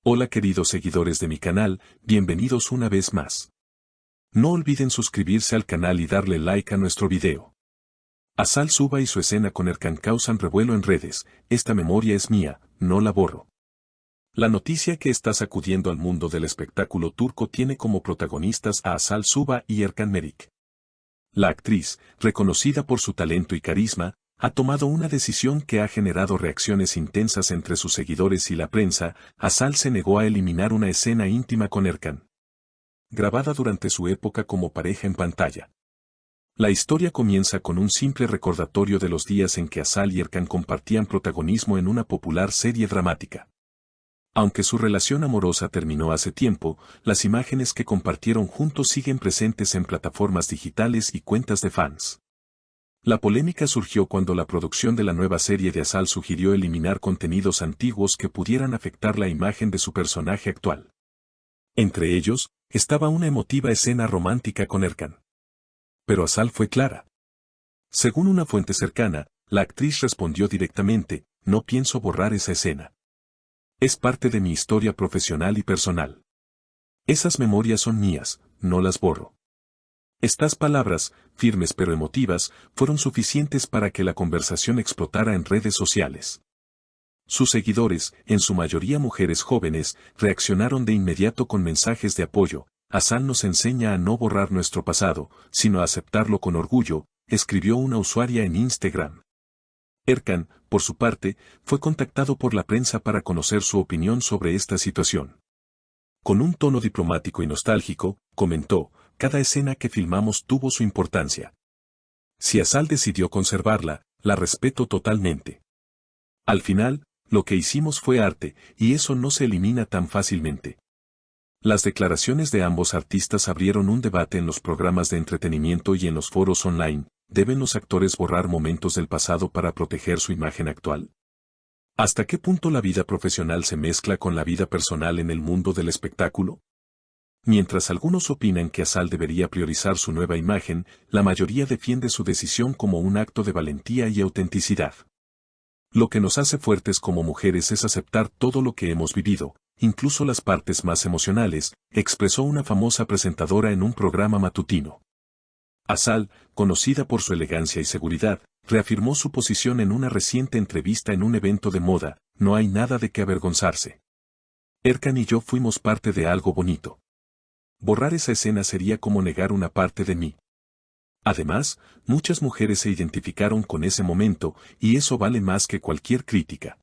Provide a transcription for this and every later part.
Hola queridos seguidores de mi canal, bienvenidos una vez más. No olviden suscribirse al canal y darle like a nuestro video. Asal Suba y su escena con Erkan causan revuelo en redes. Esta memoria es mía, no la borro. La noticia que está sacudiendo al mundo del espectáculo turco tiene como protagonistas a Asal Suba y Erkan Merik. La actriz, reconocida por su talento y carisma, ha tomado una decisión que ha generado reacciones intensas entre sus seguidores y la prensa. Asal se negó a eliminar una escena íntima con Erkan, grabada durante su época como pareja en pantalla. La historia comienza con un simple recordatorio de los días en que Asal y Erkan compartían protagonismo en una popular serie dramática. Aunque su relación amorosa terminó hace tiempo, las imágenes que compartieron juntos siguen presentes en plataformas digitales y cuentas de fans. La polémica surgió cuando la producción de la nueva serie de Asal sugirió eliminar contenidos antiguos que pudieran afectar la imagen de su personaje actual. Entre ellos, estaba una emotiva escena romántica con Erkan. Pero Asal fue clara. Según una fuente cercana, la actriz respondió directamente: "No pienso borrar esa escena. Es parte de mi historia profesional y personal. Esas memorias son mías, no las borro". Estas palabras, firmes pero emotivas, fueron suficientes para que la conversación explotara en redes sociales. Sus seguidores, en su mayoría mujeres jóvenes, reaccionaron de inmediato con mensajes de apoyo. "Asal nos enseña a no borrar nuestro pasado, sino a aceptarlo con orgullo", escribió una usuaria en Instagram. Erkan, por su parte, fue contactado por la prensa para conocer su opinión sobre esta situación. Con un tono diplomático y nostálgico, comentó: "Cada escena que filmamos tuvo su importancia. Si Asal decidió conservarla, la respeto totalmente. Al final, lo que hicimos fue arte, y eso no se elimina tan fácilmente". Las declaraciones de ambos artistas abrieron un debate en los programas de entretenimiento y en los foros online. ¿Deben los actores borrar momentos del pasado para proteger su imagen actual? ¿Hasta qué punto la vida profesional se mezcla con la vida personal en el mundo del espectáculo? Mientras algunos opinan que Asal debería priorizar su nueva imagen, la mayoría defiende su decisión como un acto de valentía y autenticidad. Lo que nos hace fuertes como mujeres es aceptar todo lo que hemos vivido, incluso las partes más emocionales, expresó una famosa presentadora en un programa matutino. Asal, conocida por su elegancia y seguridad, reafirmó su posición en una reciente entrevista en un evento de moda: "No hay nada de qué avergonzarse. Erkan y yo fuimos parte de algo bonito. Borrar esa escena sería como negar una parte de mí. Además, muchas mujeres se identificaron con ese momento, y eso vale más que cualquier crítica".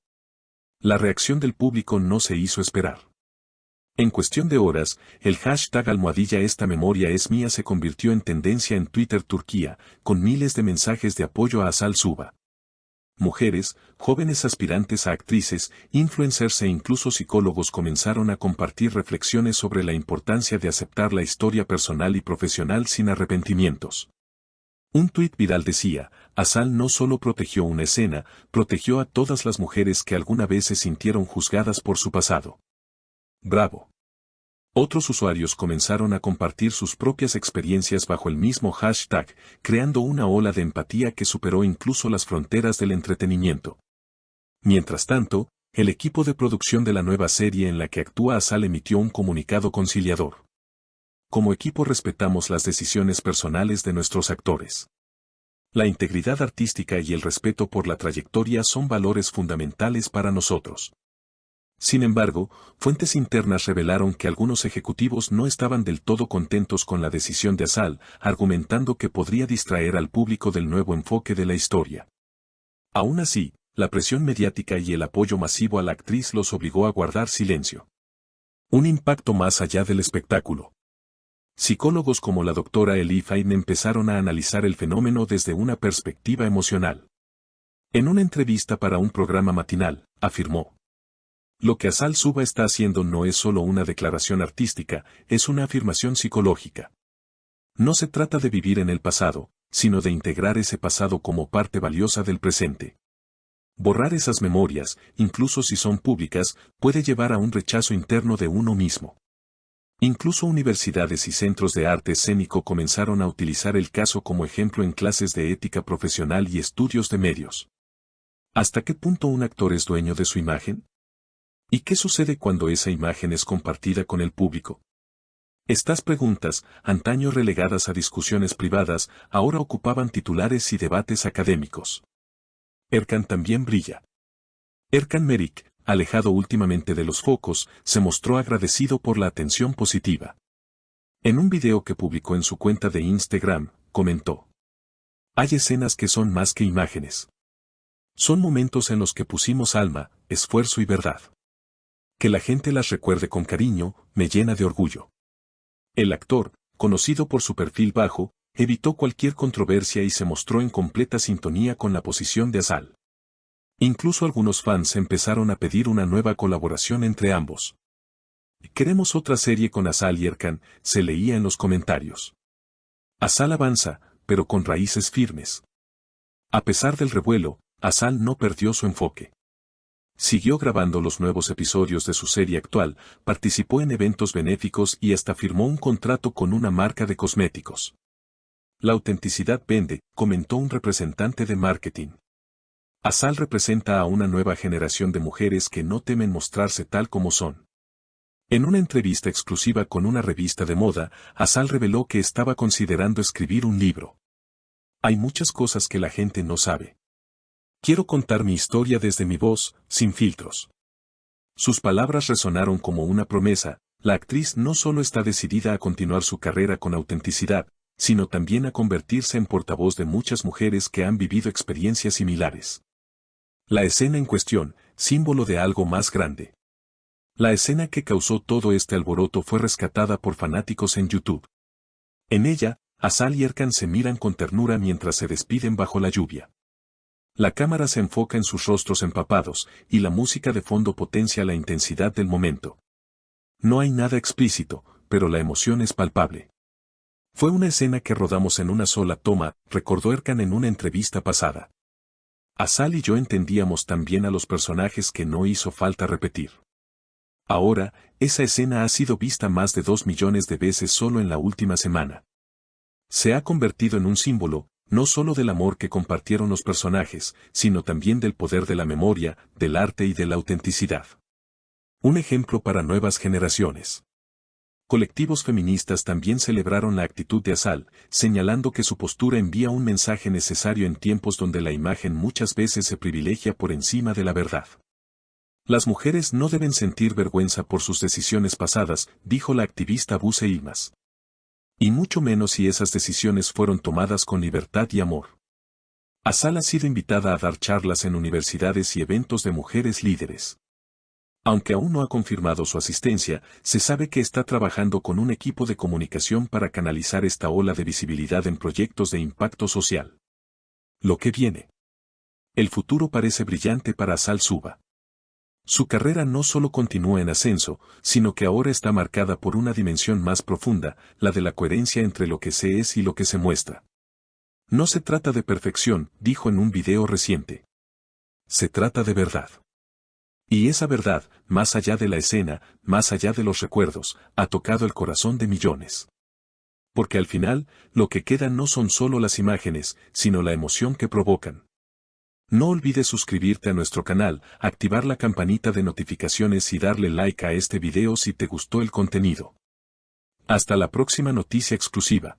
La reacción del público no se hizo esperar. En cuestión de horas, el hashtag #esta memoria es mía se convirtió en tendencia en Twitter Turquía, con miles de mensajes de apoyo a Asal Suba. Mujeres, jóvenes aspirantes a actrices, influencers e incluso psicólogos comenzaron a compartir reflexiones sobre la importancia de aceptar la historia personal y profesional sin arrepentimientos. Un tuit viral decía: "Asal no solo protegió una escena, protegió a todas las mujeres que alguna vez se sintieron juzgadas por su pasado. ¡Bravo!". Otros usuarios comenzaron a compartir sus propias experiencias bajo el mismo hashtag, creando una ola de empatía que superó incluso las fronteras del entretenimiento. Mientras tanto, el equipo de producción de la nueva serie en la que actúa Asal emitió un comunicado conciliador: "Como equipo respetamos las decisiones personales de nuestros actores. La integridad artística y el respeto por la trayectoria son valores fundamentales para nosotros". Sin embargo, fuentes internas revelaron que algunos ejecutivos no estaban del todo contentos con la decisión de Asal, argumentando que podría distraer al público del nuevo enfoque de la historia. Aún así, la presión mediática y el apoyo masivo a la actriz los obligó a guardar silencio. Un impacto más allá del espectáculo. Psicólogos como la doctora Elif Aydin empezaron a analizar el fenómeno desde una perspectiva emocional. En una entrevista para un programa matinal, afirmó: "Lo que Asal Suba está haciendo no es solo una declaración artística, es una afirmación psicológica. No se trata de vivir en el pasado, sino de integrar ese pasado como parte valiosa del presente. Borrar esas memorias, incluso si son públicas, puede llevar a un rechazo interno de uno mismo". Incluso universidades y centros de arte escénico comenzaron a utilizar el caso como ejemplo en clases de ética profesional y estudios de medios. ¿Hasta qué punto un actor es dueño de su imagen? ¿Y qué sucede cuando esa imagen es compartida con el público? Estas preguntas, antaño relegadas a discusiones privadas, ahora ocupaban titulares y debates académicos. Erkan también brilla. Erkan Meric, alejado últimamente de los focos, se mostró agradecido por la atención positiva. En un video que publicó en su cuenta de Instagram, comentó: "Hay escenas que son más que imágenes. Son momentos en los que pusimos alma, esfuerzo y verdad. Que la gente las recuerde con cariño, me llena de orgullo". El actor, conocido por su perfil bajo, evitó cualquier controversia y se mostró en completa sintonía con la posición de Asal. Incluso algunos fans empezaron a pedir una nueva colaboración entre ambos. "Queremos otra serie con Asal y Erkan", se leía en los comentarios. Asal avanza, pero con raíces firmes. A pesar del revuelo, Asal no perdió su enfoque. Siguió grabando los nuevos episodios de su serie actual, participó en eventos benéficos y hasta firmó un contrato con una marca de cosméticos. "La autenticidad vende", comentó un representante de marketing. Asal representa a una nueva generación de mujeres que no temen mostrarse tal como son. En una entrevista exclusiva con una revista de moda, Asal reveló que estaba considerando escribir un libro. "Hay muchas cosas que la gente no sabe. Quiero contar mi historia desde mi voz, sin filtros". Sus palabras resonaron como una promesa. La actriz no solo está decidida a continuar su carrera con autenticidad, sino también a convertirse en portavoz de muchas mujeres que han vivido experiencias similares. La escena en cuestión, símbolo de algo más grande. La escena que causó todo este alboroto fue rescatada por fanáticos en YouTube. En ella, Asal y Erkan se miran con ternura mientras se despiden bajo la lluvia. La cámara se enfoca en sus rostros empapados, y la música de fondo potencia la intensidad del momento. No hay nada explícito, pero la emoción es palpable. "Fue una escena que rodamos en una sola toma", recordó Erkan en una entrevista pasada. "Asal y yo entendíamos tan bien a los personajes que no hizo falta repetir. Ahora, esa escena ha sido vista más de 2 millones de veces solo en la última semana. Se ha convertido en un símbolo, no solo del amor que compartieron los personajes, sino también del poder de la memoria, del arte y de la autenticidad. Un ejemplo para nuevas generaciones". Colectivos feministas también celebraron la actitud de Asal, señalando que su postura envía un mensaje necesario en tiempos donde la imagen muchas veces se privilegia por encima de la verdad. "Las mujeres no deben sentir vergüenza por sus decisiones pasadas", dijo la activista Buse Yilmaz. "Y mucho menos si esas decisiones fueron tomadas con libertad y amor". Asal ha sido invitada a dar charlas en universidades y eventos de mujeres líderes. Aunque aún no ha confirmado su asistencia, se sabe que está trabajando con un equipo de comunicación para canalizar esta ola de visibilidad en proyectos de impacto social. Lo que viene. El futuro parece brillante para Asal Suba. Su carrera no solo continúa en ascenso, sino que ahora está marcada por una dimensión más profunda, la de la coherencia entre lo que se es y lo que se muestra. "No se trata de perfección", dijo en un video reciente. "Se trata de verdad. Y esa verdad, más allá de la escena, más allá de los recuerdos, ha tocado el corazón de millones. Porque al final, lo que queda no son solo las imágenes, sino la emoción que provocan". No olvides suscribirte a nuestro canal, activar la campanita de notificaciones y darle like a este video si te gustó el contenido. Hasta la próxima noticia exclusiva.